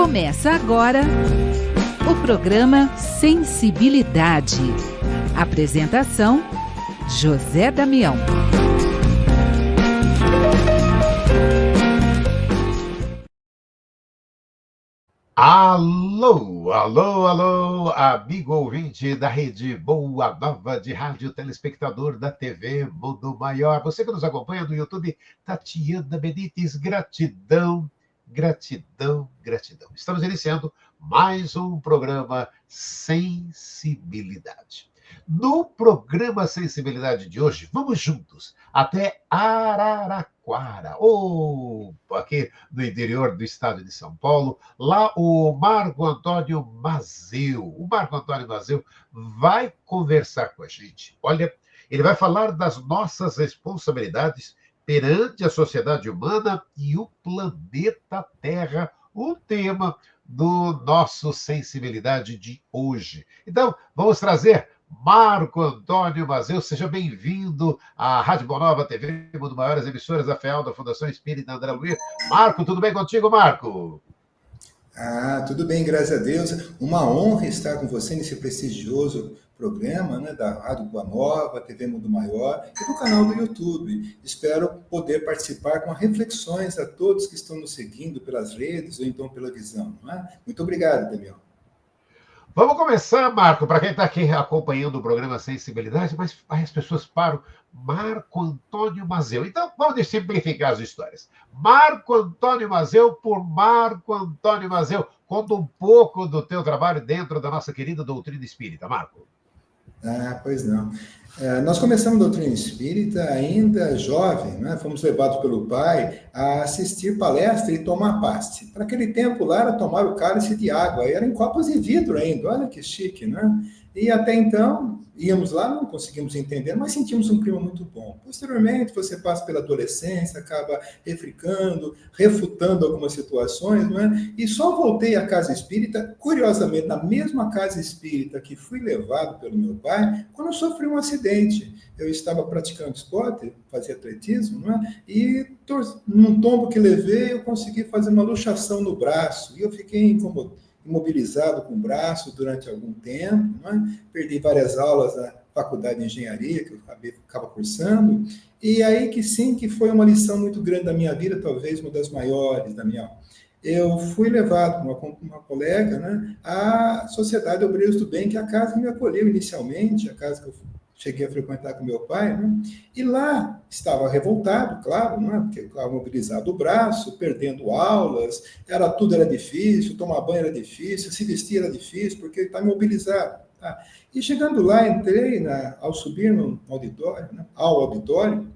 Começa agora o programa Sensibilidade. Apresentação: José Damião. Alô, alô, alô, amigo ouvinte da Rede Boa Nova de Rádio, telespectador da TV Mundo Maior. Você que nos acompanha no YouTube, Tatiana Benites, gratidão, gratidão, gratidão. Estamos iniciando mais um programa Sensibilidade. No programa Sensibilidade de hoje, vamos juntos até Araraquara, aqui no interior do estado de São Paulo. Lá o Marco Antônio Mazeu. O Marco Antônio Mazeu vai conversar com a gente. Olha, ele vai falar das nossas responsabilidades perante a sociedade humana e o planeta Terra, o tema do nosso Sensibilidade de hoje. Então, vamos trazer Marco Antônio Mazeu. Seja bem-vindo à Rádio Boa Nova TV, uma das maiores emissoras da FEAL, da Fundação Espírita André Luiz. Marco, tudo bem contigo, Marco? Tudo bem, graças a Deus. Uma honra estar com você nesse prestigioso programa, né, da Rádio Boa Nova, TV Mundo Maior e do canal do YouTube. Espero poder participar com reflexões a todos que estão nos seguindo pelas redes ou então pela visão. Não é? Muito obrigado, Damião. Vamos começar, Marco, para quem está aqui acompanhando o programa Sensibilidade, mas as pessoas param. Marco Antônio Mazeu. Então, vamos simplificar as histórias. Marco Antônio Mazeu por Marco Antônio Mazeu. Conta um pouco do teu trabalho dentro da nossa querida doutrina espírita, Marco. Pois não. Nós começamos a doutrina espírita ainda jovem, né? Fomos levados pelo pai a assistir palestra e tomar passe. Para aquele tempo lá era tomar o cálice de água, era em copos de vidro ainda, olha que chique, né? E até então, íamos lá, não conseguimos entender, mas sentimos um clima muito bom. Posteriormente, você passa pela adolescência, acaba refutando algumas situações, não é? E só voltei à casa espírita, curiosamente, na mesma casa espírita que fui levado pelo meu pai, quando eu sofri um acidente. Eu estava praticando esporte, fazia atletismo, não é? E num tombo que levei, eu consegui fazer uma luxação no braço, e eu fiquei imobilizado com o braço durante algum tempo, né? Perdi várias aulas da faculdade de engenharia que eu acaba cursando, e aí que foi uma lição muito grande da minha vida, talvez uma das maiores da minha. Eu fui levado com uma colega, né, à Sociedade Obreiros do Bem, que é a casa que me acolheu inicialmente, a casa que eu cheguei a frequentar com meu pai, né? E lá estava revoltado, claro, né? Porque eu estava mobilizado o braço, perdendo aulas, tudo era difícil, tomar banho era difícil, se vestir era difícil, porque está imobilizado. Tá? E chegando lá, entrei, ao subir no auditório, né? Ao auditório,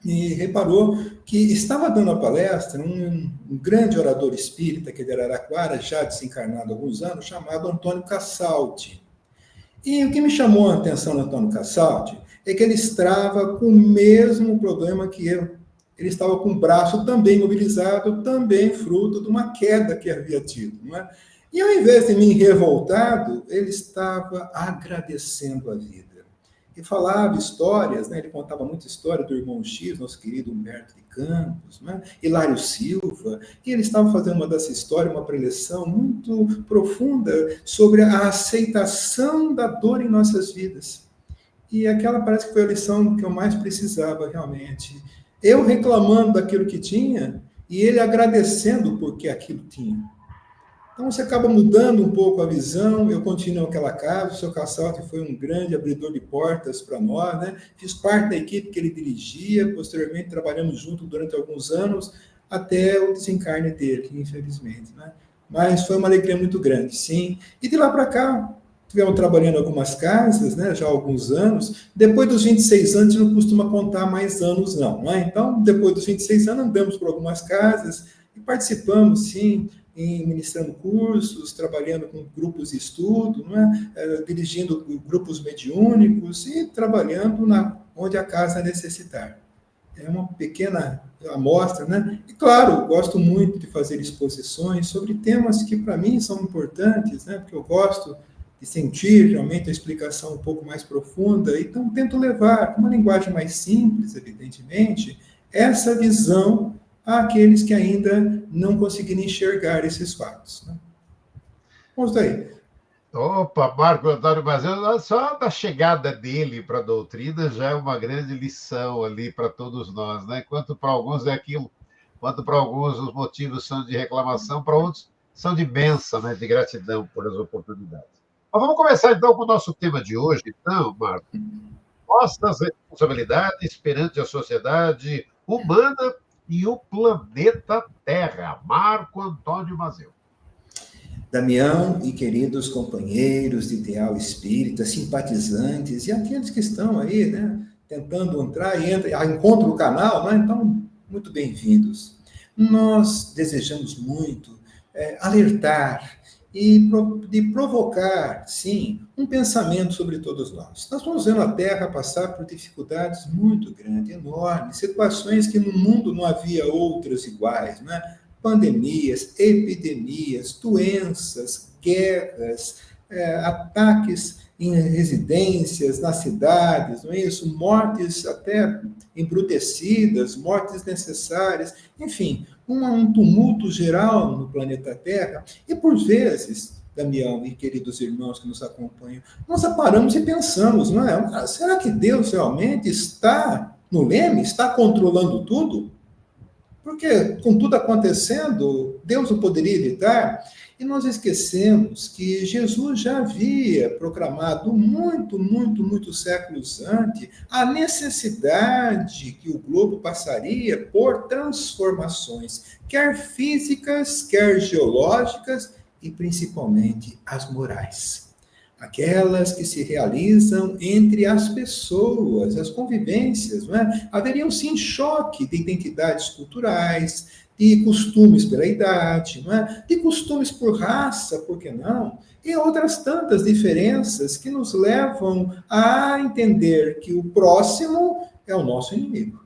e reparou que estava dando a palestra um grande orador espírita, que é de Araraquara, já desencarnado há alguns anos, chamado Antônio Cassalti. E o que me chamou a atenção no Antônio Cassalti é que ele estava com o mesmo problema que eu. Ele estava com o braço também mobilizado, também fruto de uma queda que havia tido. Não é? E ao invés de me revoltado, ele estava agradecendo a vida. E falava histórias, né? Ele contava muita história do irmão X, nosso querido Humberto de Campos, né? Hilário Silva, e ele estava fazendo uma dessa história, uma preleção muito profunda sobre a aceitação da dor em nossas vidas. E aquela parece que foi a lição que eu mais precisava realmente. Eu reclamando daquilo que tinha e ele agradecendo porque aquilo tinha. Então, você acaba mudando um pouco a visão. Eu continuo naquela casa, o seu Cassalti foi um grande abridor de portas para nós, né? Fiz parte da equipe que ele dirigia, posteriormente trabalhamos juntos durante alguns anos, até o desencarne dele, infelizmente, né? Mas foi uma alegria muito grande, sim. E de lá para cá, tivemos trabalhando em algumas casas, né, já há alguns anos. Depois dos 26 anos, a gente não costuma contar mais anos, não é? Então, depois dos 26 anos, andamos por algumas casas e participamos, sim, ministrando cursos, trabalhando com grupos de estudo, não é? Dirigindo grupos mediúnicos e trabalhando onde a casa necessitar. É uma pequena amostra, né? E, claro, gosto muito de fazer exposições sobre temas que, para mim, são importantes, né? Porque eu gosto de sentir, realmente, a explicação um pouco mais profunda. Então, tento levar, com uma linguagem mais simples, evidentemente, essa visão àqueles que ainda não conseguiram enxergar esses fatos. Né? Vamos daí. Opa, Marco Antônio Mazeu, só da chegada dele para a doutrina já é uma grande lição ali para todos nós, né? Quanto para alguns é aquilo, quanto para alguns os motivos são de reclamação, para outros são de bênção, né? De gratidão por as oportunidades. Mas vamos começar então com o nosso tema de hoje, então, Marco. Nossas responsabilidades perante a sociedade humana e o planeta Terra. Marco Antônio Mazeu. Damião e queridos companheiros de ideal espírita, simpatizantes e aqueles que estão aí, né, tentando entrar e encontram o canal, né, então, muito bem-vindos. Nós desejamos muito alertar e de provocar, sim, um pensamento sobre todos nós. Nós estamos vendo a Terra passar por dificuldades muito grandes, enormes, situações que no mundo não havia outras iguais, né? Pandemias, epidemias, doenças, guerras, ataques em residências, nas cidades, não é isso? Mortes até embrutecidas, mortes necessárias, enfim, um tumulto geral no planeta Terra. E por vezes, Damião e queridos irmãos que nos acompanham, nós paramos e pensamos, não é? Será que Deus realmente está no leme, está controlando tudo? Porque, com tudo acontecendo, Deus não poderia evitar. E nós esquecemos que Jesus já havia proclamado muitos séculos antes a necessidade que o globo passaria por transformações, quer físicas, quer geológicas e principalmente as morais. Aquelas que se realizam entre as pessoas, as convivências, não é? Haveriam sim choque de identidades culturais, de costumes pela idade, não é? De costumes por raça, por que não? E outras tantas diferenças que nos levam a entender que o próximo é o nosso inimigo.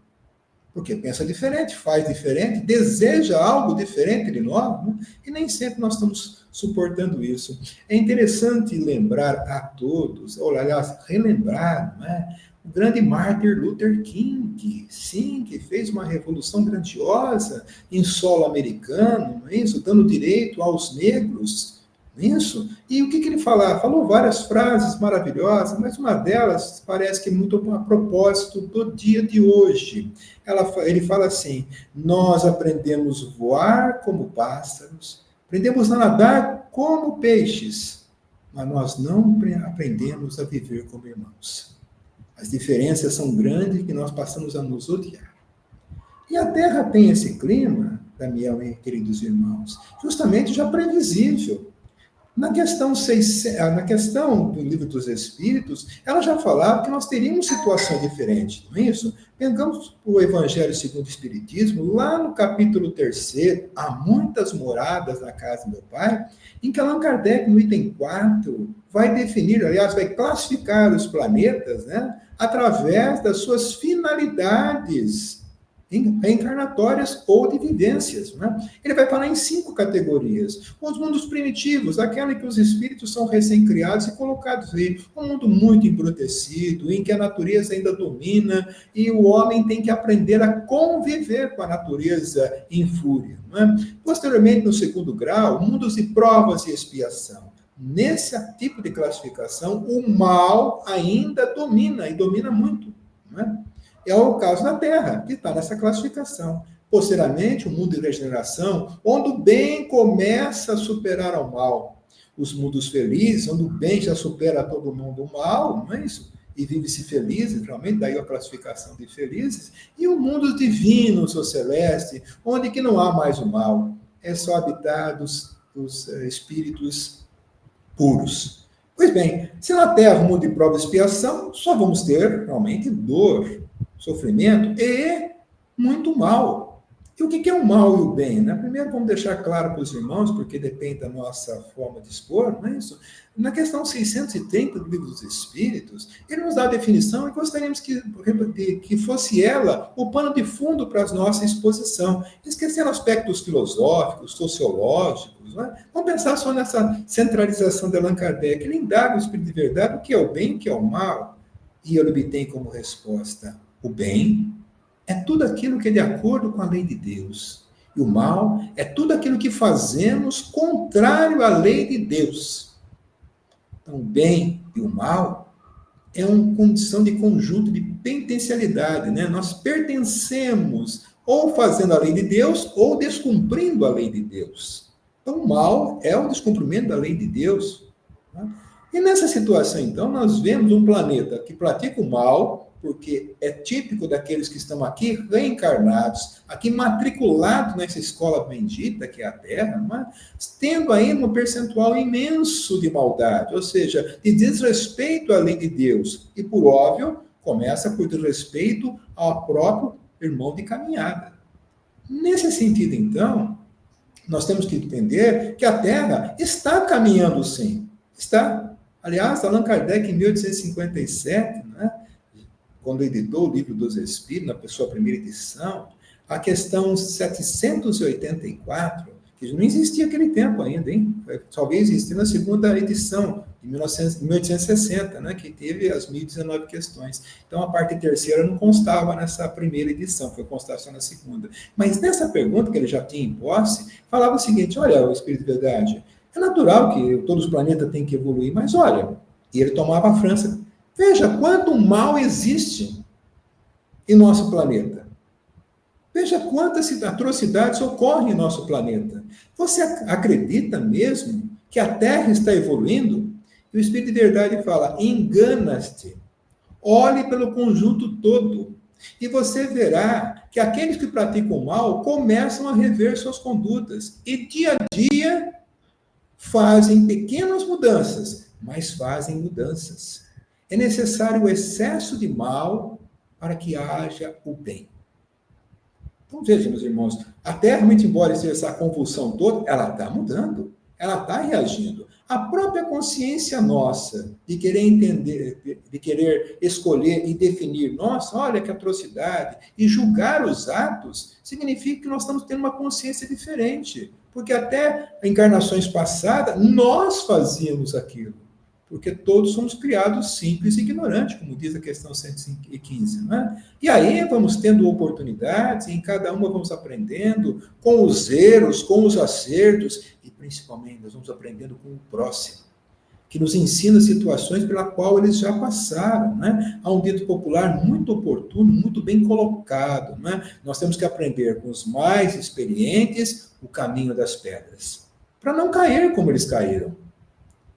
Porque pensa diferente, faz diferente, deseja algo diferente de nós, né? E nem sempre nós estamos suportando isso. É interessante lembrar a todos, ou aliás, relembrar, né, o grande Martin Luther King, sim, que fez uma revolução grandiosa em solo americano, não é isso? Dando direito aos negros, não é isso? E o que ele falava? Falou várias frases maravilhosas, mas uma delas parece que muito a propósito do dia de hoje. Ele fala assim: nós aprendemos a voar como pássaros, aprendemos a nadar como peixes, mas nós não aprendemos a viver como irmãos. As diferenças são grandes que nós passamos a nos odiar. E a Terra tem esse clima, Damião e queridos irmãos, justamente já previsível. Na questão do Livro dos Espíritos, ela já falava que nós teríamos situação diferente, não é isso? Pegamos o Evangelho segundo o Espiritismo, lá no capítulo 3, há muitas moradas na casa do meu pai, em que Allan Kardec, no item 4, vai definir, aliás, vai classificar os planetas, né, através das suas finalidades reencarnatórias ou de vivências. Né? Ele vai falar em 5 categorias. Os mundos primitivos, aquela em que os espíritos são recém-criados e colocados aí. Um mundo muito embrutecido, em que a natureza ainda domina e o homem tem que aprender a conviver com a natureza em fúria. Né? Posteriormente, no 2º grau, mundos de provas e expiação. Nesse tipo de classificação, o mal ainda domina, e domina muito. Né? É o caso da Terra, que está nessa classificação. Posteriormente, o mundo de regeneração, onde o bem começa a superar ao mal. Os mundos felizes, onde o bem já supera todo mundo o mal, não é isso? E vive-se feliz, realmente, daí a classificação de felizes. E o mundo divino, o celeste, onde que não há mais o mal. É só habitar dos espíritos puros. Pois bem, se na Terra o mundo de prova e expiação, só vamos ter, realmente, dor, sofrimento e muito mal. E o que é o mal e o bem? Né? Primeiro, vamos deixar claro para os irmãos, porque depende da nossa forma de expor, não é isso? Na questão 630 do Livro dos Espíritos, ele nos dá a definição e gostaríamos que fosse ela o pano de fundo para a nossa exposição, esquecendo aspectos filosóficos, sociológicos. Não é? Vamos pensar só nessa centralização de Allan Kardec. Ele indaga o Espírito de verdade, o que é o bem e o que é o mal. E ele obtém como resposta: o bem é tudo aquilo que é de acordo com a lei de Deus. E o mal é tudo aquilo que fazemos contrário à lei de Deus. Então, o bem e o mal é uma condição de conjunto, de penitencialidade, né? Nós pertencemos ou fazendo a lei de Deus ou descumprindo a lei de Deus. Então, o mal é o descumprimento da lei de Deus. Né? E nessa situação, então, nós vemos um planeta que pratica o mal, porque é típico daqueles que estão aqui reencarnados, aqui matriculados nessa escola bendita que é a Terra, mas tendo ainda um percentual imenso de maldade, ou seja, de desrespeito à lei de Deus. E, por óbvio, começa por desrespeito ao próprio irmão de caminhada. Nesse sentido, então, nós temos que entender que a Terra está caminhando sim. Está. Aliás, Allan Kardec, em 1857, né, quando editou o Livro dos Espíritos, na sua primeira edição, a questão 784, que não existia naquele tempo ainda, hein? Só veio existir na segunda edição, de 1860, né, que teve as 1019 questões. Então, a parte terceira não constava nessa primeira edição, foi constar só na segunda. Mas nessa pergunta, que ele já tinha em posse, falava o seguinte: olha, o Espírito de Verdade, é natural que todos os planetas têm que evoluir, mas olha, e ele tomava a França. Veja quanto mal existe em nosso planeta. Veja quantas atrocidades ocorrem em nosso planeta. Você acredita mesmo que a Terra está evoluindo? E o Espírito de Verdade fala: engana-te. Olhe pelo conjunto todo. E você verá que aqueles que praticam o mal começam a rever suas condutas. E dia a dia fazem pequenas mudanças, mas fazem mudanças. É necessário o excesso de mal para que haja o bem. Então, veja, meus irmãos, a Terra, muito embora esteja essa convulsão toda, ela está mudando, ela está reagindo. A própria consciência nossa de querer entender, de querer escolher e definir, nossa, olha que atrocidade, e julgar os atos, significa que nós estamos tendo uma consciência diferente. Porque até encarnações passadas, nós fazíamos aquilo. Porque todos somos criados simples e ignorantes, como diz a questão 115. Né? E aí vamos tendo oportunidades, e em cada uma vamos aprendendo com os erros, com os acertos, e principalmente nós vamos aprendendo com o próximo, que nos ensina situações pela qual eles já passaram. Né? Há um dito popular muito oportuno, muito bem colocado. Né? Nós temos que aprender com os mais experientes o caminho das pedras, para não cair como eles caíram.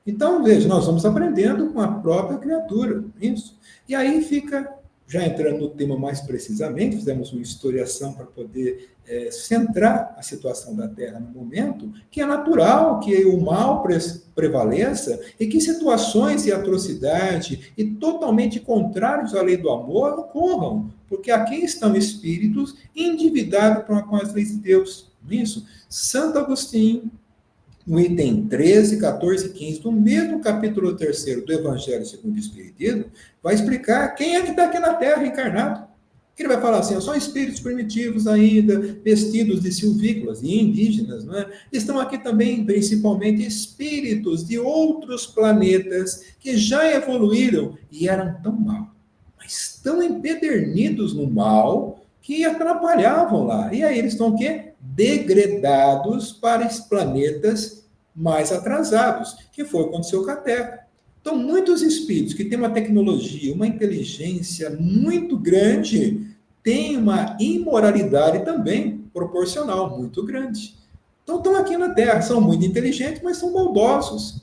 Então, veja, nós vamos aprendendo com a própria criatura, isso. E aí fica, já entrando no tema mais precisamente, fizemos uma historiação para poder centrar a situação da Terra no momento, que é natural que o mal prevaleça e que situações de atrocidade e totalmente contrários à lei do amor ocorram, porque aqui estão espíritos endividados com as leis de Deus. Isso. Santo Agostinho, no item 13, 14 e 15, do mesmo capítulo 3 do Evangelho segundo o Espiritismo, vai explicar quem é que está aqui na Terra encarnado. Ele vai falar assim: são espíritos primitivos ainda, vestidos de silvícolas e indígenas, não é? Estão aqui também, principalmente, espíritos de outros planetas que já evoluíram e eram tão mal, mas tão empedernidos no mal, que atrapalhavam lá. E aí eles estão o quê? Degradados para os planetas mais atrasados, que foi o que aconteceu com a Terra. Então, muitos espíritos que têm uma tecnologia, uma inteligência muito grande, têm uma imoralidade também proporcional muito grande. Então, estão aqui na Terra, são muito inteligentes, mas são maldosos.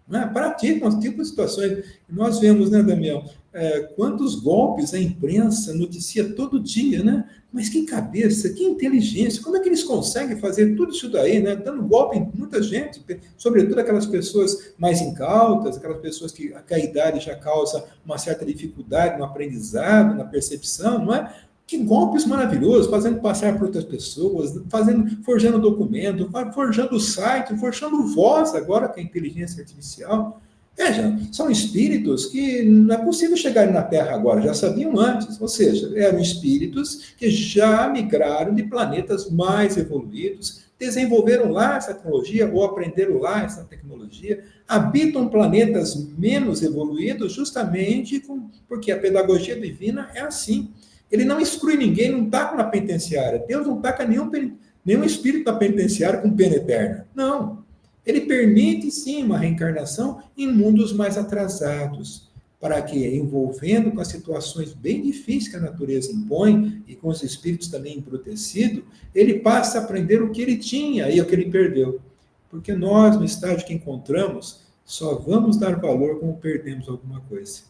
Né? Praticam as tipos de situações. Nós vemos, né, Damião, quantos golpes a imprensa noticia todo dia, né? Mas que cabeça, que inteligência, como é que eles conseguem fazer tudo isso daí, né? Dando golpe em muita gente, sobretudo aquelas pessoas mais incautas, aquelas pessoas que a idade já causa uma certa dificuldade no aprendizado, na percepção, não é? Que golpes maravilhosos, fazendo passar por outras pessoas, forjando documento, forjando site, forjando voz agora com a inteligência artificial. Veja, são espíritos que não é possível chegarem na Terra agora, já sabiam antes, ou seja, eram espíritos que já migraram de planetas mais evoluídos, desenvolveram lá essa tecnologia ou aprenderam lá essa tecnologia, habitam planetas menos evoluídos justamente porque a pedagogia divina é assim. Ele não exclui ninguém, não taca na penitenciária. Deus não taca nenhum espírito na penitenciária com pena eterna. Não. Ele permite, sim, uma reencarnação em mundos mais atrasados, para que, envolvendo com as situações bem difíceis que a natureza impõe, e com os espíritos também embrutecidos, ele passe a aprender o que ele tinha e o que ele perdeu. Porque nós, no estágio que encontramos, só vamos dar valor quando perdemos alguma coisa.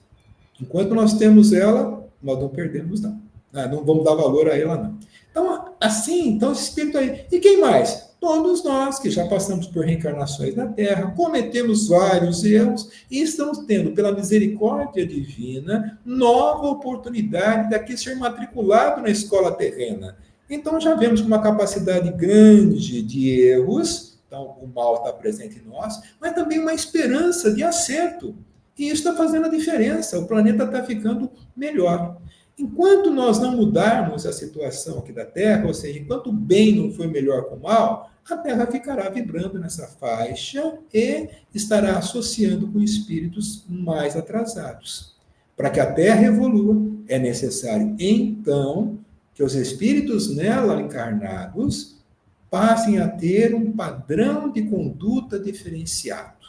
Enquanto nós temos ela, nós não perdemos, não. Não vamos dar valor a ela, não. Então, assim, então esse espírito aí. E quem mais? Todos nós que já passamos por reencarnações na Terra, cometemos vários erros e estamos tendo, pela misericórdia divina, nova oportunidade daqui ser matriculado na escola terrena. Então já vemos uma capacidade grande de erros, então o mal está presente em nós, mas também uma esperança de acerto. E isso está fazendo a diferença, o planeta está ficando melhor. Enquanto nós não mudarmos a situação aqui da Terra, ou seja, enquanto o bem não for melhor com o mal, a Terra ficará vibrando nessa faixa e estará associando com espíritos mais atrasados. Para que a Terra evolua, é necessário, então, que os espíritos nela encarnados passem a ter um padrão de conduta diferenciado,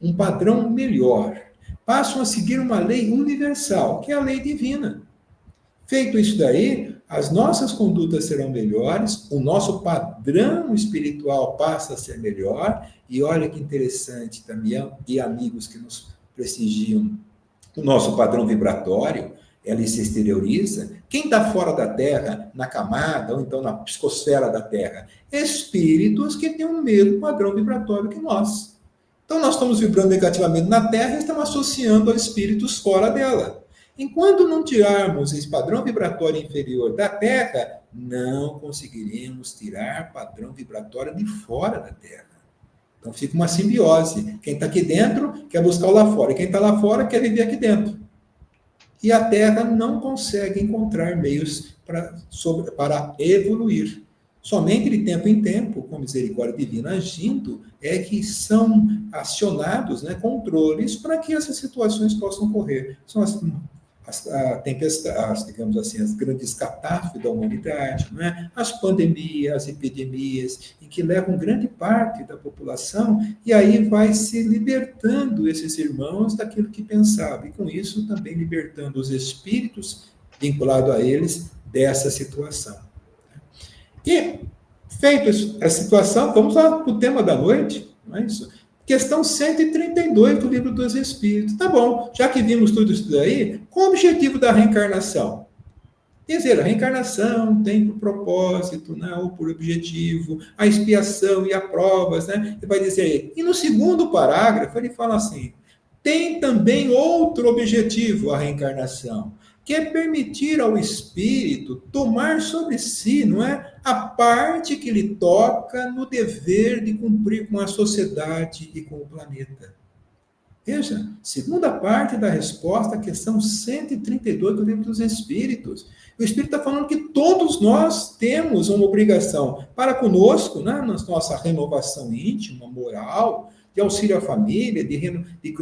um padrão melhor, passam a seguir uma lei universal, que é a lei divina. Feito isso daí, as nossas condutas serão melhores, o nosso padrão espiritual passa a ser melhor, e olha que interessante também, e amigos que nos prestigiam, o nosso padrão vibratório, ele se exterioriza. Quem está fora da Terra, na camada, ou então na psicosfera da Terra? Espíritos que têm o mesmo padrão vibratório que nós. Então, nós estamos vibrando negativamente na Terra e estamos associando a espíritos fora dela. Enquanto não tirarmos esse padrão vibratório inferior da Terra, não conseguiremos tirar padrão vibratório de fora da Terra. Então fica uma simbiose. Quem está aqui dentro quer buscar o lá fora, e quem está lá fora quer viver aqui dentro. E a Terra não consegue encontrar meios para evoluir. Somente de tempo em tempo, com misericórdia divina agindo, é que são acionados, controles para que essas situações possam ocorrer. São as tempestades, digamos assim, as grandes catástrofes da humanidade, as pandemias, as epidemias, em que levam grande parte da população, e aí vai se libertando esses irmãos daquilo que pensavam, e com isso também libertando os espíritos vinculados a eles dessa situação. E, feito essa situação, vamos lá para o tema da noite, não é isso? Questão 132 do Livro dos Espíritos. Tá bom, já que vimos tudo isso daí, qual o objetivo da reencarnação? Quer dizer, a reencarnação tem por propósito, ou por objetivo, a expiação e as provas, Ele vai dizer, e no segundo parágrafo ele fala assim, tem também outro objetivo a reencarnação, que é permitir ao espírito tomar sobre si, a parte que lhe toca no dever de cumprir com a sociedade e com o planeta. Veja, segunda parte da resposta à questão 132 do Livro dos Espíritos. O Espírito está falando que todos nós temos uma obrigação para conosco, na nossa renovação íntima, moral, de auxílio à família, de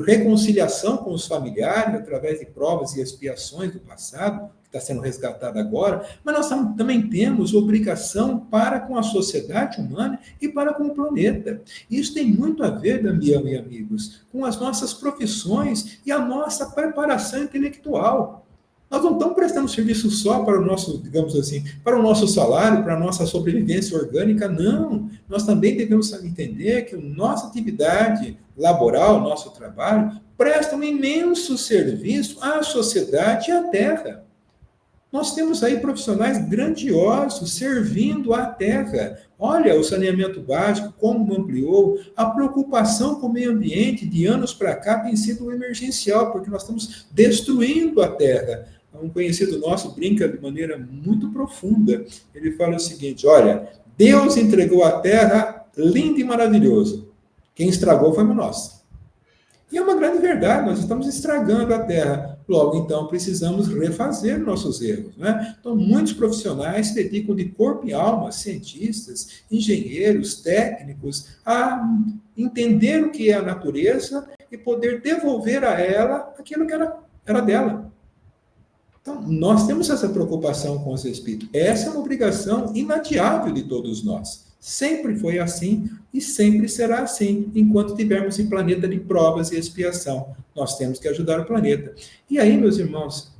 reconciliação com os familiares, através de provas e expiações do passado, que está sendo resgatado agora, mas nós também temos obrigação para com a sociedade humana e para com o planeta. Isso tem muito a ver, Damião e amigos, com as nossas profissões e a nossa preparação intelectual. Nós não estamos prestando serviço só para o nosso, digamos assim, para o nosso salário, para a nossa sobrevivência orgânica, não. Nós também devemos entender que a nossa atividade laboral, nosso trabalho, presta um imenso serviço à sociedade e à Terra. Nós temos aí profissionais grandiosos servindo à Terra. Olha, o saneamento básico, como ampliou, a preocupação com o meio ambiente de anos para cá tem sido emergencial, porque nós estamos destruindo a Terra. Um conhecido nosso brinca de maneira muito profunda. Ele fala o seguinte, olha, Deus entregou a Terra lindo e maravilhoso. Quem estragou foi nós. E é uma grande verdade, nós estamos estragando a Terra. Logo, então, precisamos refazer nossos erros. Então, muitos profissionais se dedicam de corpo e alma, cientistas, engenheiros, técnicos, a entender o que é a natureza e poder devolver a ela aquilo que era dela. Então, nós temos essa preocupação com os espíritos. Essa é uma obrigação inadiável de todos nós. Sempre foi assim e sempre será assim, enquanto tivermos em planeta de provas e expiação. Nós temos que ajudar o planeta. E aí, meus irmãos,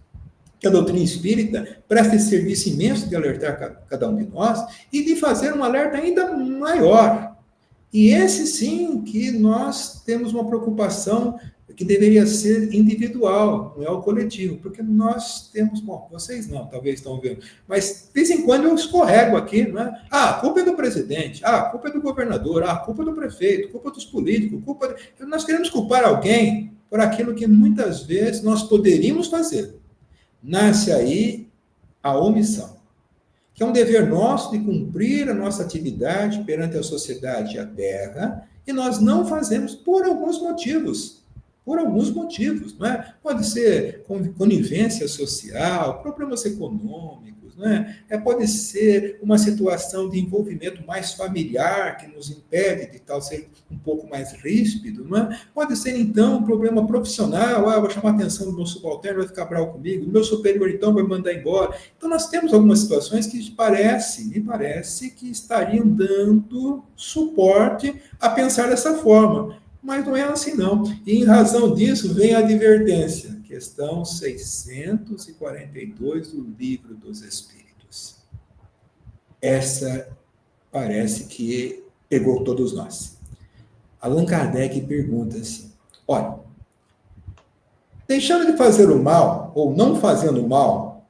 que a doutrina espírita presta esse serviço imenso de alertar cada um de nós e de fazer um alerta ainda maior. E esse sim que nós temos uma preocupação que deveria ser individual, não é o coletivo, porque nós temos, bom, vocês não, talvez estão vendo, mas de vez em quando eu escorrego aqui, não é? A culpa é do presidente, a culpa é do governador, a culpa é do prefeito, a culpa é dos políticos, nós queremos culpar alguém por aquilo que muitas vezes nós poderíamos fazer. Nasce aí a omissão, que é um dever nosso de cumprir a nossa atividade perante a sociedade e a terra, e nós não fazemos por alguns motivos. Por alguns motivos, não é? Pode ser conivência social, problemas econômicos, não é? Pode ser uma situação de envolvimento mais familiar que nos impede de tal ser um pouco mais ríspido, não é? Pode ser, então, um problema profissional, eu vou chamar a atenção do meu subalterno, vai ficar bravo comigo, do meu superior, então, vai me mandar embora. Então, nós temos algumas situações que me parece que estariam dando suporte a pensar dessa forma. Mas não é assim, não. E, em razão disso, vem a advertência. Questão 642 do Livro dos Espíritos. Essa parece que pegou todos nós. Allan Kardec pergunta assim, olha, deixando de fazer o mal, ou não fazendo o mal,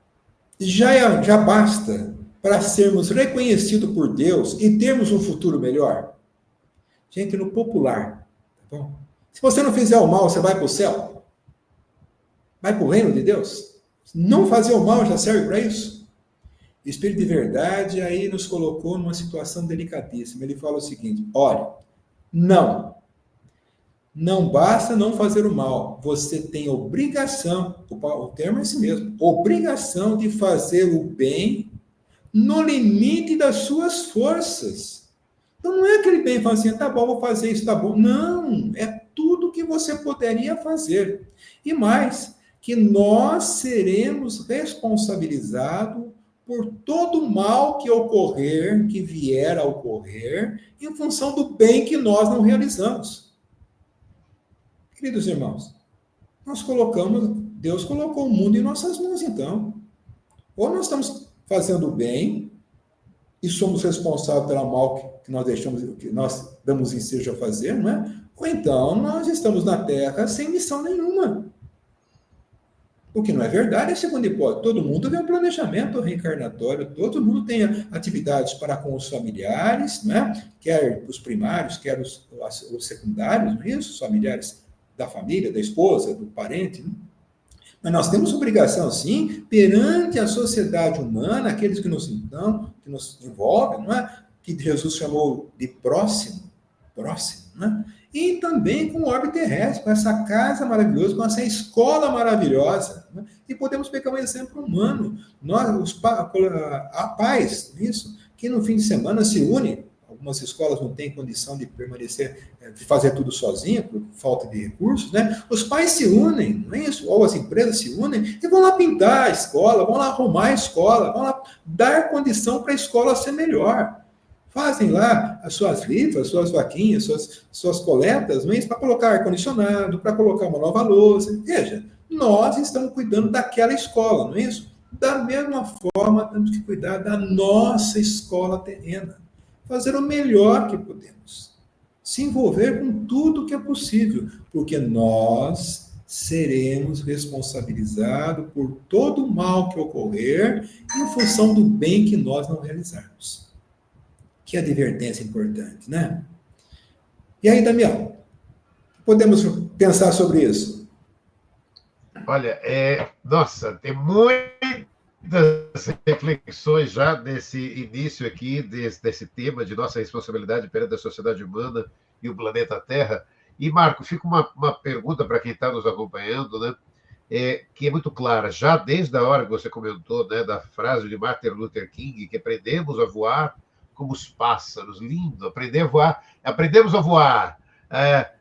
já basta para sermos reconhecidos por Deus e termos um futuro melhor? Gente, no popular, bom, se você não fizer o mal, você vai para o céu? Vai para o reino de Deus? Não fazer o mal já serve para isso? O Espírito de Verdade aí nos colocou numa situação delicadíssima. Ele fala o seguinte, olha, não basta não fazer o mal, você tem obrigação, o termo é esse mesmo, obrigação de fazer o bem no limite das suas forças. Então, não é aquele bem falando assim, tá bom, vou fazer isso, tá bom. Não, é tudo que você poderia fazer. E mais, que nós seremos responsabilizados por todo o mal que ocorrer, que vier a ocorrer, em função do bem que nós não realizamos. Queridos irmãos, Deus colocou o mundo em nossas mãos, então. Ou nós estamos fazendo o bem, e somos responsáveis pelo mal que nós damos ensejo a fazer, não é? Ou então nós estamos na Terra sem missão nenhuma. O que não é verdade é a segunda hipótese. Todo mundo tem um planejamento reencarnatório, todo mundo tem atividades para com os familiares, não é? Quer os primários, quer os secundários, não é isso? Os familiares da família, da esposa, do parente, não é? Mas nós temos obrigação, sim, perante a sociedade humana, aqueles que nos envolvem, não é? Que Jesus chamou de próximo, não é? E também com o orbe terrestre, com essa casa maravilhosa, com essa escola maravilhosa. Não é? E podemos pegar um exemplo humano. Há pais, isso, que no fim de semana se unem. Algumas escolas não têm condição de permanecer, de fazer tudo sozinha, por falta de recursos, né? Os pais se unem, não é isso? Ou as empresas se unem e vão lá pintar a escola, vão lá arrumar a escola, vão lá dar condição para a escola ser melhor. Fazem lá as suas rifas, suas vaquinhas, suas coletas, não é isso? Para colocar ar-condicionado, para colocar uma nova louça. Veja, nós estamos cuidando daquela escola, não é isso? Da mesma forma, temos que cuidar da nossa escola terrena. Fazer o melhor que podemos. Se envolver com tudo que é possível, porque nós seremos responsabilizados por todo o mal que ocorrer em função do bem que nós não realizarmos. Que advertência importante, né? E aí, Damião, podemos pensar sobre isso? Olha, nossa, tem muitas reflexões já desse início aqui, desse tema de nossa responsabilidade perante a sociedade humana e o planeta Terra. E, Marco, fica uma pergunta para quem está nos acompanhando, né? Que é muito clara, já desde a hora que você comentou, né, da frase de Martin Luther King, que aprendemos a voar como os pássaros, lindo, aprender a voar, aprendemos a voar,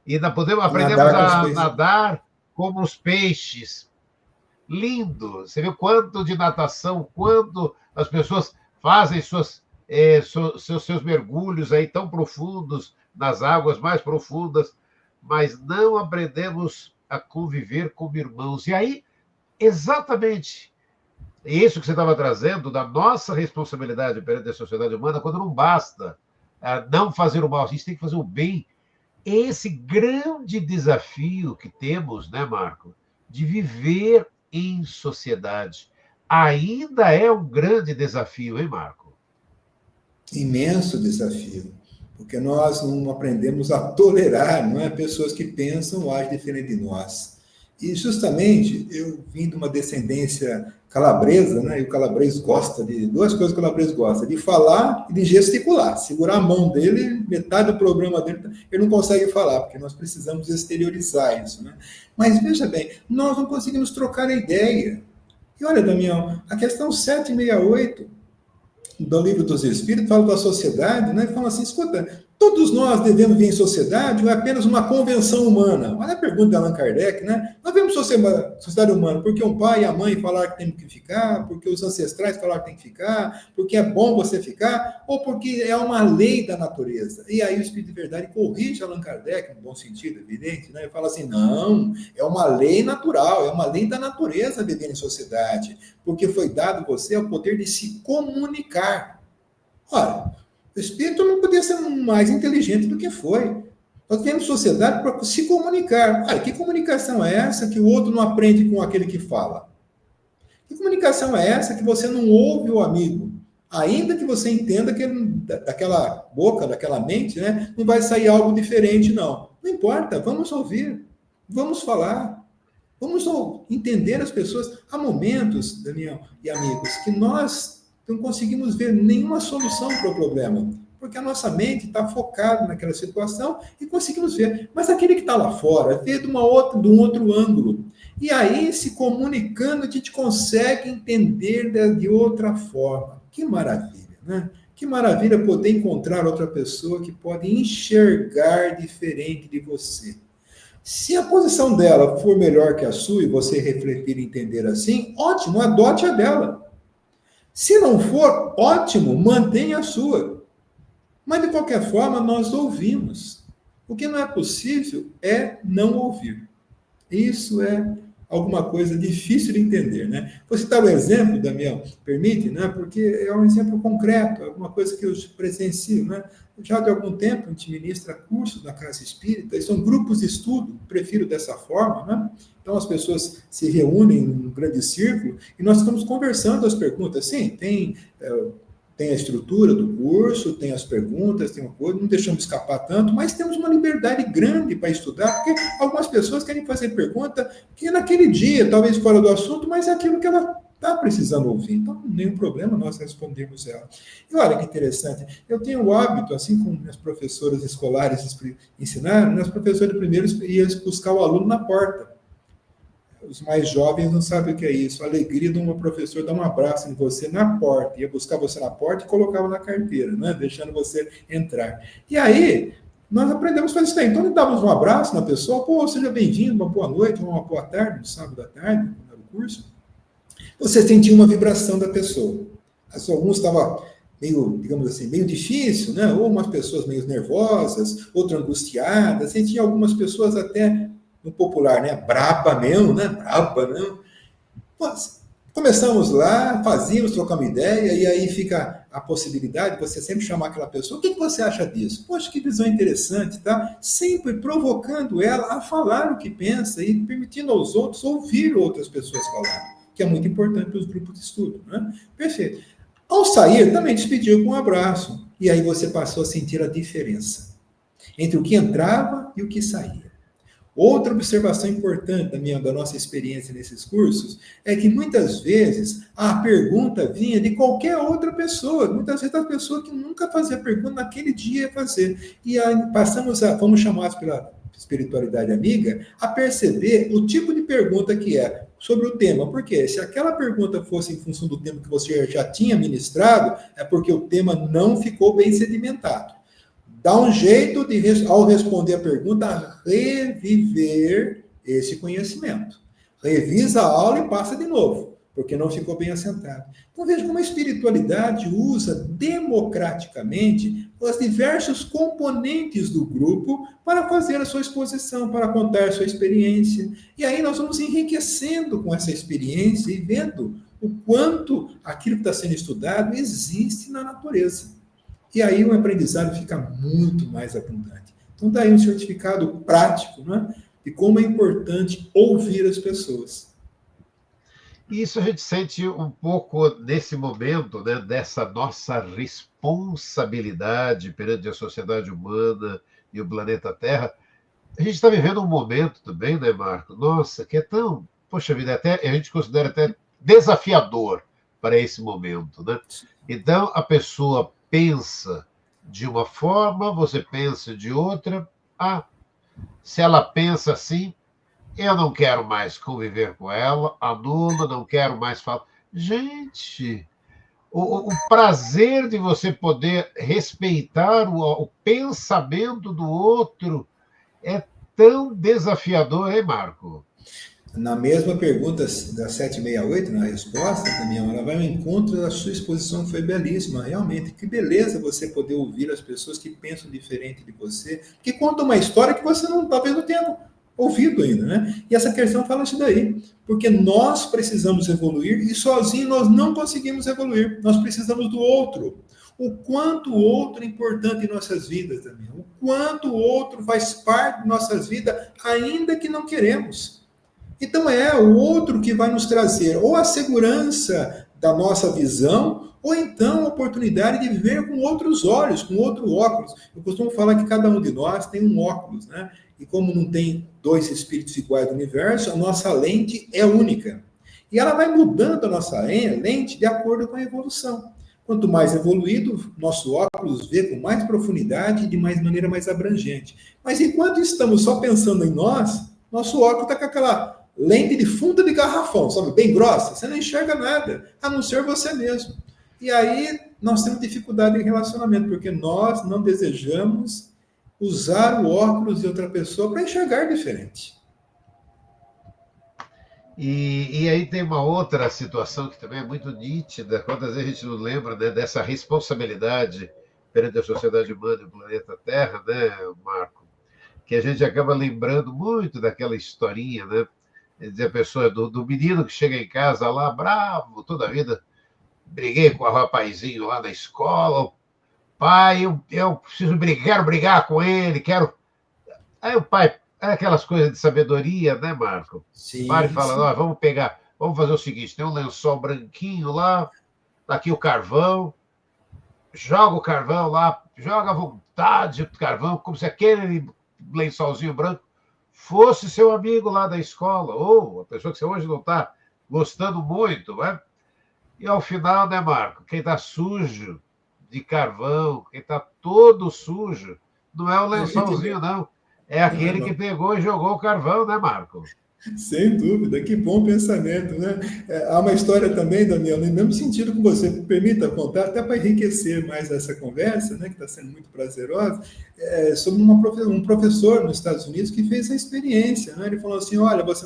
e aprendemos a nadar como os peixes. lindo. Você viu quanto de natação, quanto as pessoas fazem seus mergulhos aí tão profundos, nas águas mais profundas, mas não aprendemos a conviver como irmãos. E aí, exatamente isso que você estava trazendo, da nossa responsabilidade perante a sociedade humana, quando não basta não fazer o mal, a gente tem que fazer o bem. Esse grande desafio que temos, né, Marco, de viver em sociedade, ainda é um grande desafio, hein, Marco? Imenso desafio, porque nós não aprendemos a tolerar, não é, pessoas que pensam ou agem diferente de nós. E justamente eu vim de uma descendência calabresa, né? E o calabrês gosta de duas coisas que o calabrês gosta, de falar e de gesticular. Segurar a mão dele, metade do programa dele, ele não consegue falar, porque nós precisamos exteriorizar isso, né? Mas veja bem, nós não conseguimos trocar a ideia. E olha, Damião, a questão 768 do Livro dos Espíritos fala da sociedade, né? Fala assim, escuta, todos nós devemos vir em sociedade ou é apenas uma convenção humana? Olha a pergunta de Allan Kardec, né? Nós vemos sociedade humana porque o pai e a mãe falaram que tem que ficar, porque os ancestrais falaram que tem que ficar, porque é bom você ficar, ou porque é uma lei da natureza. E aí o Espírito de Verdade corrige Allan Kardec, no bom sentido, evidente, né? E fala assim, não, é uma lei natural, é uma lei da natureza viver em sociedade, porque foi dado você o poder de se comunicar. Ora, o espírito não podia ser mais inteligente do que foi. Nós temos sociedade para se comunicar. Ah, que comunicação é essa que o outro não aprende com aquele que fala? Que comunicação é essa que você não ouve o amigo? Ainda que você entenda que daquela boca, daquela mente, né, não vai sair algo diferente, não. Não importa, vamos ouvir, vamos falar, vamos entender as pessoas. Há momentos, Daniel e amigos, que nós não conseguimos ver nenhuma solução para o problema, porque a nossa mente está focada naquela situação e conseguimos ver. Mas aquele que está lá fora vê de um outro ângulo. E aí, se comunicando, a gente consegue entender de outra forma. Que maravilha, né? Que maravilha poder encontrar outra pessoa que pode enxergar diferente de você. Se a posição dela for melhor que a sua e você refletir e entender assim, ótimo, adote a dela. Se não for, ótimo, mantenha a sua. Mas, de qualquer forma, nós ouvimos. O que não é possível é não ouvir. Isso é alguma coisa difícil de entender, né? Vou citar um exemplo, Damião, permite, né? Porque é um exemplo concreto, alguma coisa que eu presencio, né? Já de algum tempo a gente ministra cursos na Casa Espírita, e são grupos de estudo, prefiro dessa forma, né? Então as pessoas se reúnem num grande círculo e nós estamos conversando as perguntas. Sim, tem a estrutura do curso, tem as perguntas, tem uma coisa, não deixamos escapar tanto, mas temos uma liberdade grande para estudar, porque algumas pessoas querem fazer pergunta que naquele dia, talvez fora do assunto, mas é aquilo que ela está precisando ouvir. Então, nenhum problema nós respondermos ela. E olha que interessante, eu tenho o hábito, assim como minhas professoras escolares ensinaram, as professoras primeiro iam buscar o aluno na porta. Os mais jovens não sabem o que é isso. A alegria de uma professora dar um abraço em você na porta. Ia buscar você na porta e colocava na carteira, né? Deixando você entrar. E aí, nós aprendemos a fazer isso aí. Então, dávamos um abraço na pessoa. Pô, seja bem-vindo, uma boa noite, uma boa tarde, no sábado à tarde, no curso. Você sentia uma vibração da pessoa. Alguns estavam meio, digamos assim, meio difícil, né? Ou umas pessoas meio nervosas, outras angustiadas. E tinha algumas pessoas até no popular, né? Braba mesmo, né? Braba mesmo. Mas começamos lá, fazíamos, trocamos ideia, e aí fica a possibilidade de você sempre chamar aquela pessoa. O que você acha disso? Poxa, que visão interessante, tá? Sempre provocando ela a falar o que pensa e permitindo aos outros ouvir outras pessoas falar, que é muito importante para os grupos de estudo, né? Perfeito. Ao sair, também despediu com um abraço. E aí você passou a sentir a diferença entre o que entrava e o que saía. Outra observação importante da nossa experiência nesses cursos é que muitas vezes a pergunta vinha de qualquer outra pessoa, muitas vezes a pessoa que nunca fazia pergunta naquele dia ia fazer. E aí fomos chamados pela espiritualidade amiga a perceber o tipo de pergunta que é sobre o tema. Porque se aquela pergunta fosse em função do tema que você já tinha ministrado, é porque o tema não ficou bem sedimentado. Dá um jeito de, ao responder a pergunta, reviver esse conhecimento. revisa a aula e passa de novo, porque não ficou bem assentado. Então veja como a espiritualidade usa democraticamente os diversos componentes do grupo para fazer a sua exposição, para contar a sua experiência. E aí nós vamos enriquecendo com essa experiência e vendo o quanto aquilo que está sendo estudado existe na natureza. E aí o aprendizado fica muito mais abundante. Então daí um certificado prático, né, de como é importante ouvir as pessoas. E isso a gente sente um pouco nesse momento, né, dessa nossa responsabilidade perante a sociedade humana e o planeta Terra. A gente está vivendo um momento também, né, Marco? Nossa, que é tão, poxa vida, até, a gente considera até desafiador para esse momento, né? Então, a pessoa pensa de uma forma, você pensa de outra. Ah, se ela pensa assim, eu não quero mais conviver com ela, anula, não quero mais falar. Gente, o prazer de você poder respeitar o pensamento do outro é tão desafiador, hein, Marco? Na mesma pergunta da 768, na resposta, Damião, ela vai ao encontro da sua exposição, que foi belíssima, realmente. Que beleza você poder ouvir as pessoas que pensam diferente de você, que contam uma história que você não, talvez não tenha ouvido ainda, né? E essa questão fala isso daí, porque nós precisamos evoluir e sozinhos nós não conseguimos evoluir, nós precisamos do outro. O quanto o outro é importante em nossas vidas, Damião, o quanto o outro faz parte de nossas vidas, ainda que não queremos. Então é o outro que vai nos trazer ou a segurança da nossa visão, ou então a oportunidade de ver com outros olhos, com outro óculos. Eu costumo falar que cada um de nós tem um óculos, né? E como não tem dois espíritos iguais do universo, a nossa lente é única. E ela vai mudando a nossa lente de acordo com a evolução. Quanto mais evoluído, nosso óculos vê com mais profundidade e de maneira mais abrangente. Mas enquanto estamos só pensando em nós, nosso óculos está com aquela lente de fundo de garrafão, sabe, bem grossa, você não enxerga nada, a não ser você mesmo. E aí nós temos dificuldade em relacionamento, porque nós não desejamos usar o óculos de outra pessoa para enxergar diferente. E aí tem uma outra situação que também é muito nítida, quantas vezes a gente não lembra, né, dessa responsabilidade perante a sociedade humana e o planeta Terra, né, Marco? Que a gente acaba lembrando muito daquela historinha, né? A pessoa do menino que chega em casa lá, bravo, toda a vida, briguei com o rapazinho lá na escola, pai, eu preciso brigar, quero brigar com ele, quero... Aí o pai, aquelas coisas de sabedoria, né, Marco? Sim, O pai fala, vamos pegar, vamos fazer o seguinte, tem um lençol branquinho lá, tá aqui o carvão, joga o carvão lá, joga à vontade o carvão, como se aquele lençolzinho branco fosse seu amigo lá da escola, ou a pessoa que você hoje não está gostando muito, né? E ao final, né, Marco, quem está sujo de carvão, quem está todo sujo, não é o lençolzinho, não. É aquele que pegou e jogou o carvão, né, Marco? Sem dúvida, que bom pensamento, né? Há uma história também, Daniel, no mesmo sentido que você me permita contar, até para enriquecer mais essa conversa, né, que está sendo muito prazerosa, sobre um professor nos Estados Unidos que fez essa experiência, né? Ele falou assim, olha, você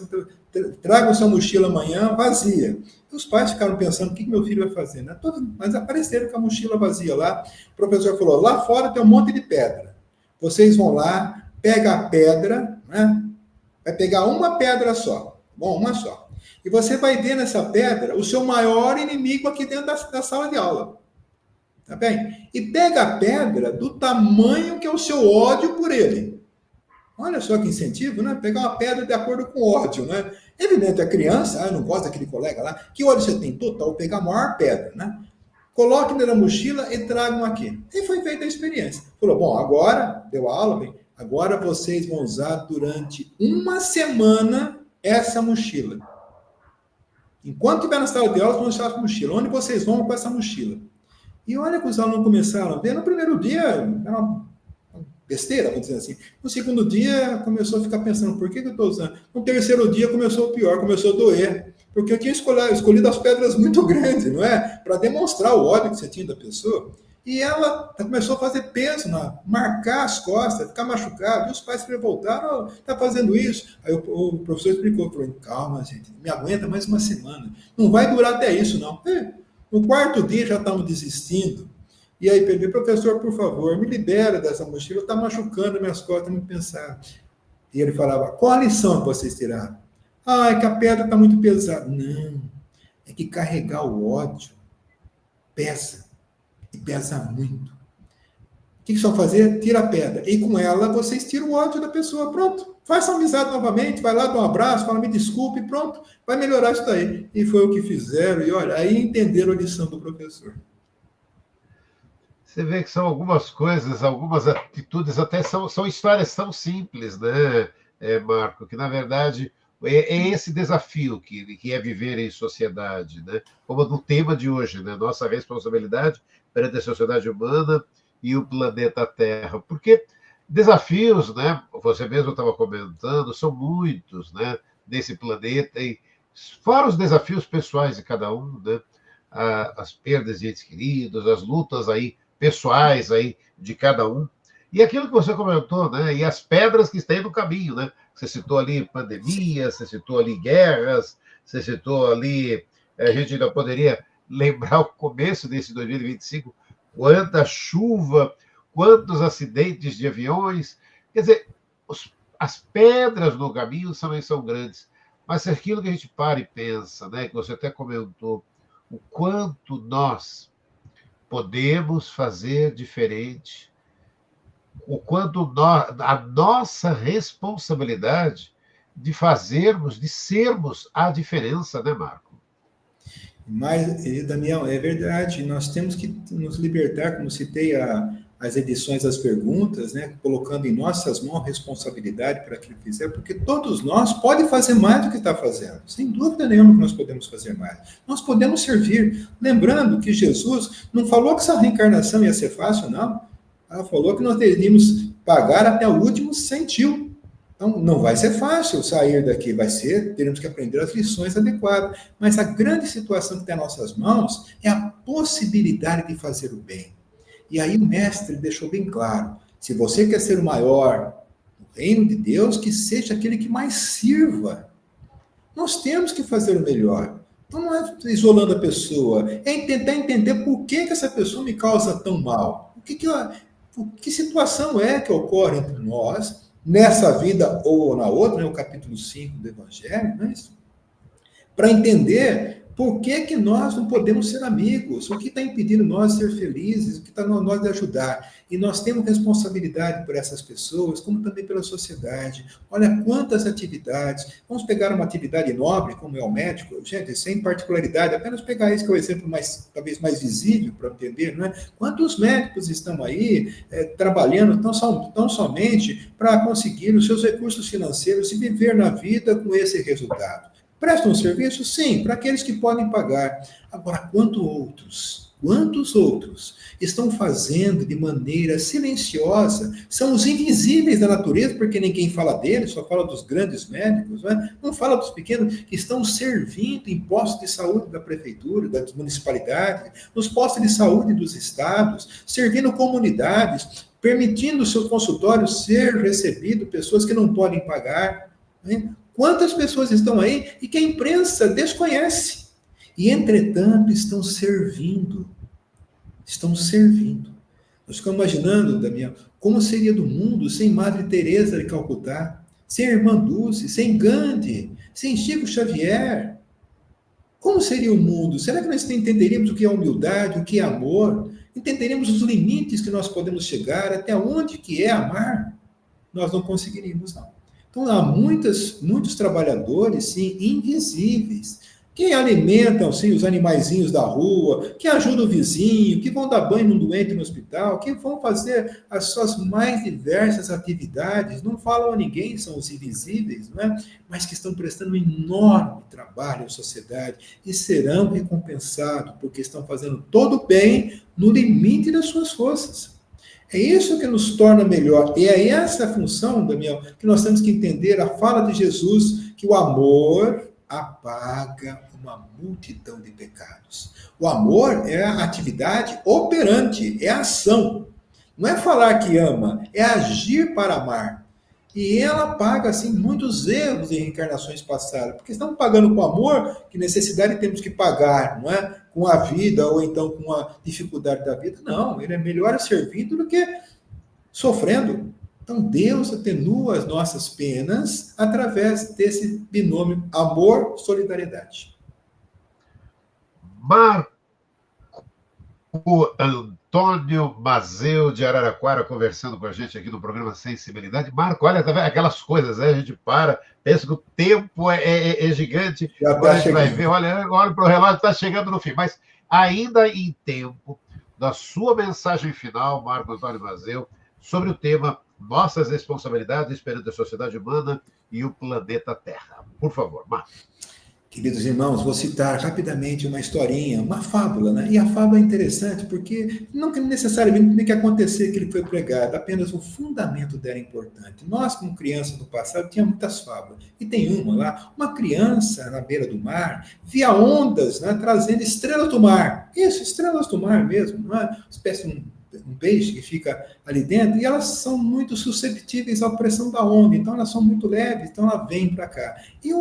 traga sua mochila amanhã vazia. E os pais ficaram pensando, o que meu filho vai fazer? Né? Mas apareceram com a mochila vazia lá, o professor falou, lá fora tem um monte de pedra, vocês vão lá, pega a pedra, né? Vai pegar uma pedra só, bom, uma só. E você vai ver nessa pedra o seu maior inimigo aqui dentro da sala de aula. Tá bem? E pega a pedra do tamanho que é o seu ódio por ele. Olha só que incentivo, né? Pegar uma pedra de acordo com o ódio, né? Evidente, a criança, eu não gosto daquele colega lá, que ódio você tem? Total, pegar a maior pedra, né? Coloque na mochila e tragam aqui. E foi feita a experiência. Falou, bom, agora, deu a aula, bem, agora vocês vão usar durante uma semana essa mochila. Enquanto estiver na sala de aula, vão usar essa mochila. Onde vocês vão com essa mochila? E olha que os alunos começaram a ver. No primeiro dia, era uma besteira, vamos dizer assim. No segundo dia, começou a ficar pensando, por que eu estou usando? No terceiro dia, começou o pior, começou a doer. Porque eu tinha escolhido as pedras muito grandes, não é? Para demonstrar o ódio que você tinha da pessoa. E ela começou a fazer peso, marcar as costas, ficar machucado. E os pais se revoltaram, está fazendo isso. Aí o professor explicou, falou, calma, gente, me aguenta mais uma semana. Não vai durar até isso, não. No quarto dia já estavam desistindo. E aí pedi, professor, por favor, me libera dessa mochila, está machucando minhas costas, me pensar. E ele falava, qual a lição que vocês tiraram? Ah, é que a pedra está muito pesada. Não, é que carregar o ódio pesa. E pesa muito. O que vocês vão fazer? Tira a pedra. E com ela, vocês tiram o ódio da pessoa. Pronto. Faça amizade novamente, vai lá, dá um abraço, fala, me desculpe, pronto. Vai melhorar isso daí. E foi o que fizeram. E olha, aí entenderam a lição do professor. Você vê que são algumas coisas, algumas atitudes, até são histórias tão simples, né, Marco? Que, na verdade, é esse desafio que é viver em sociedade, né? Como no tema de hoje, né? Nossa responsabilidade perante a sociedade humana e o planeta Terra. Porque desafios, né? Você mesmo estava comentando, são muitos, né? Nesse planeta, e fora os desafios pessoais de cada um, né? As perdas de entes queridos, as lutas aí pessoais aí de cada um. E aquilo que você comentou, né? E as pedras que estão no caminho, né? Você citou ali pandemia, você citou ali guerras, você citou ali. A gente ainda poderia lembrar o começo desse 2025, quanta chuva, quantos acidentes de aviões. Quer dizer, as pedras no caminho também são grandes. Mas aquilo que a gente para e pensa, né? Que você até comentou, o quanto nós podemos fazer diferente, o quanto a nossa responsabilidade de fazermos, de sermos a diferença, né, Marco? Mas, Daniel, é verdade, nós temos que nos libertar, como citei as edições das perguntas, né, colocando em nossas mãos a responsabilidade para aquilo que fizer, porque todos nós podemos fazer mais do que está fazendo, sem dúvida nenhuma que nós podemos fazer mais. Nós podemos servir. Lembrando que Jesus não falou que essa reencarnação ia ser fácil, não. Ela falou que nós teríamos pagar até o último centil. Então, não vai ser fácil sair daqui, teremos que aprender as lições adequadas. Mas a grande situação que tem em nossas mãos é a possibilidade de fazer o bem. E aí o mestre deixou bem claro, se você quer ser o maior no reino de Deus, que seja aquele que mais sirva. Nós temos que fazer o melhor. Então não é isolando a pessoa, é tentar entender por que essa pessoa me causa tão mal. Que situação é que ocorre entre nós, nessa vida ou na outra, né, o capítulo 5 do Evangelho, né, para entender por que nós não podemos ser amigos, o que está impedindo nós de ser felizes, o que está nós de ajudar. E nós temos responsabilidade por essas pessoas, como também pela sociedade. Olha quantas atividades. Vamos pegar uma atividade nobre, como é o médico, gente, sem particularidade, apenas pegar esse que é o exemplo talvez mais visível para entender, não é? Quantos médicos estão aí trabalhando tão somente para conseguir os seus recursos financeiros e viver na vida com esse resultado? Prestam um serviço? Sim, para aqueles que podem pagar. Agora, quantos outros estão fazendo de maneira silenciosa? São os invisíveis da natureza, porque ninguém fala deles, só fala dos grandes médicos, não fala dos pequenos, que estão servindo em postos de saúde da prefeitura, das municipalidades, nos postos de saúde dos estados, servindo comunidades, permitindo o seu consultório ser recebido, pessoas que não podem pagar, né? Quantas pessoas estão aí e que a imprensa desconhece? E, entretanto, estão servindo. Estão servindo. Nós ficamos imaginando, Damião, como seria do mundo sem Madre Teresa de Calcutá, sem Irmã Dulce, sem Gandhi, sem Chico Xavier? Como seria o mundo? Será que nós entenderíamos o que é humildade, o que é amor? Entenderíamos os limites que nós podemos chegar, até onde que é amar? Nós não conseguiríamos, não. Então, há muitos trabalhadores, sim, invisíveis, que alimentam, sim, os animaizinhos da rua, que ajudam o vizinho, que vão dar banho num doente no hospital, que vão fazer as suas mais diversas atividades, não falam a ninguém, são os invisíveis, não é? Mas que estão prestando um enorme trabalho à sociedade e serão recompensados, porque estão fazendo todo o bem no limite das suas forças. É isso que nos torna melhor. E é essa a função, Daniel, que nós temos que entender a fala de Jesus, que o amor apaga uma multidão de pecados. O amor é a atividade operante, é a ação. Não é falar que ama, é agir para amar. E ela apaga, assim, muitos erros em reencarnações passadas. Porque estamos pagando com amor, que necessidade temos que pagar, não é? Com a vida ou então com a dificuldade da vida. Não, ele é melhor servindo do que sofrendo. Então, Deus atenua as nossas penas através desse binômio amor-solidariedade. Marco Antônio Mazeu, de Araraquara, conversando com a gente aqui no programa Sensibilidade. Marco, olha, tá vendo? Aquelas coisas, né? A gente pensa que o tempo é gigante. Já agora tá a gente vai chegando. ver, olha para o relógio, está chegando no fim. Mas ainda em tempo, da sua mensagem final, Marco Antônio Mazeu, sobre o tema Nossas Responsabilidades perante a Sociedade Humana e o Planeta Terra. Por favor, Marco. Queridos irmãos, vou citar rapidamente uma historinha, uma fábula, né? E a fábula é interessante porque não necessariamente tem que acontecer que ele foi pregado, apenas o fundamento dela é importante. Nós, como crianças do passado, tínhamos muitas fábulas. E tem uma lá, uma criança na beira do mar, via ondas, né, trazendo estrelas do mar. Isso, estrelas do mar mesmo, não é? Uma espécie de um peixe que fica ali dentro, e elas são muito susceptíveis à pressão da onda, então elas são muito leves, então ela vem para cá. E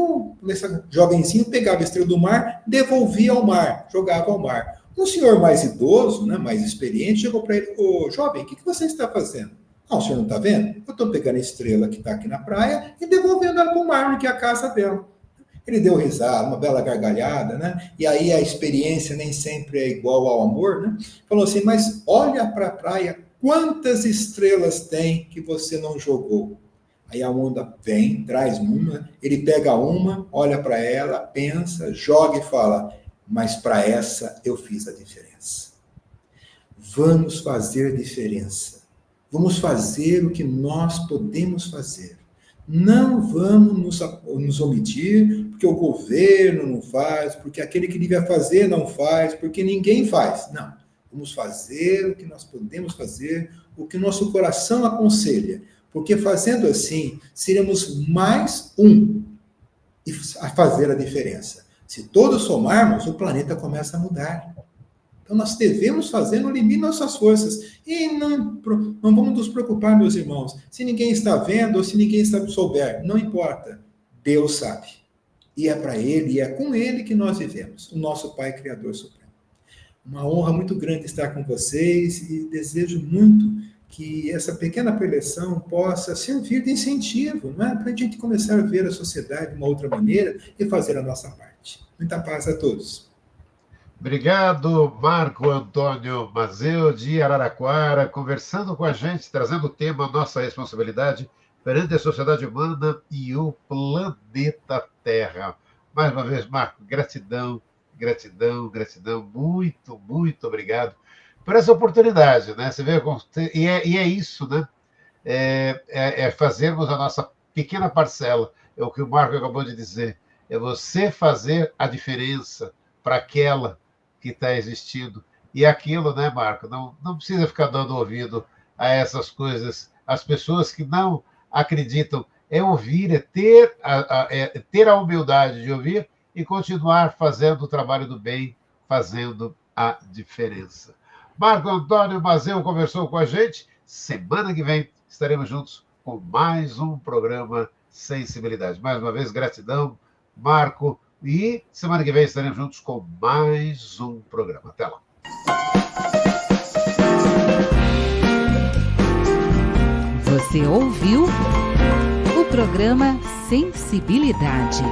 esse jovenzinho pegava a estrela do mar, devolvia ao mar, jogava ao mar. Um senhor mais idoso, né, mais experiente, chegou para ele: ô jovem, o que você está fazendo? Ah, o senhor não está vendo? Eu estou pegando a estrela que está aqui na praia e devolvendo ela para o mar, que é a casa dela. Ele deu risada, uma bela gargalhada, né? E aí a experiência nem sempre é igual ao amor, né? Falou assim: mas olha para a praia, quantas estrelas tem que você não jogou? Aí a onda vem, traz uma, ele pega uma, olha para ela, pensa, joga e fala: mas para essa eu fiz a diferença. Vamos fazer diferença. Vamos fazer o que nós podemos fazer. Não vamos nos omitir, porque o governo não faz, porque aquele que devia fazer não faz, porque ninguém faz. Não. Vamos fazer o que nós podemos fazer, o que o nosso coração aconselha. Porque fazendo assim, seremos mais a fazer a diferença. Se todos somarmos, o planeta começa a mudar. Então, nós devemos fazer no limite nossas forças. E não vamos nos preocupar, meus irmãos, se ninguém está vendo ou se ninguém souber. Não importa. Deus sabe. E é para Ele, e é com Ele que nós vivemos. O nosso Pai Criador Supremo. Uma honra muito grande estar com vocês e desejo muito que essa pequena preleção possa servir de incentivo, não é? Para a gente começar a ver a sociedade de uma outra maneira e fazer a nossa parte. Muita paz a todos. Obrigado, Marco Antônio Mazeu, de Araraquara, conversando com a gente, trazendo o tema Nossa Responsabilidade perante a Sociedade Humana e o Planeta Terra. Mais uma vez, Marco, gratidão, gratidão, gratidão, muito, muito obrigado por essa oportunidade, né? Você vê, e é isso, né? É fazermos a nossa pequena parcela, é o que o Marco acabou de dizer, é você fazer a diferença para aquela que está existindo. E aquilo, né, Marco? Não precisa ficar dando ouvido a essas coisas. As pessoas que não acreditam, é ouvir, é ter a humildade de ouvir e continuar fazendo o trabalho do bem, fazendo a diferença. Marco Antônio Mazeu conversou com a gente. Semana que vem estaremos juntos com mais um programa Sensibilidade. Mais uma vez, gratidão, Marco. E semana que vem estaremos juntos com mais um programa. Até lá. Você ouviu o programa Sensibilidade.